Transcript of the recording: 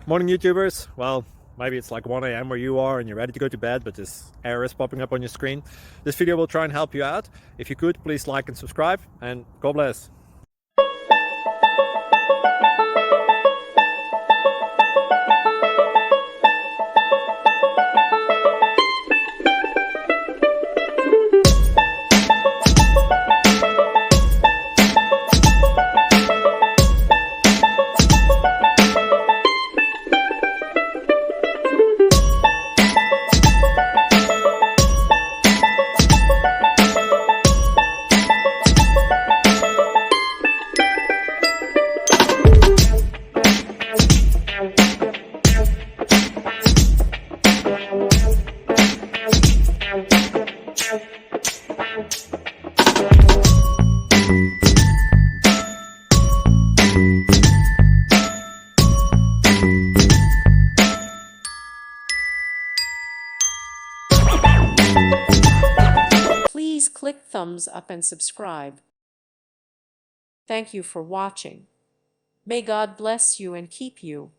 Morning, YouTubers. Well, maybe it's like 1 a.m. where you are and you're ready to go to bed, but this error is popping up on your screen. This video will try and help you out. If you could, please like and subscribe, and God bless. Please click thumbs up and subscribe. Thank you for watching. May God bless you and keep you.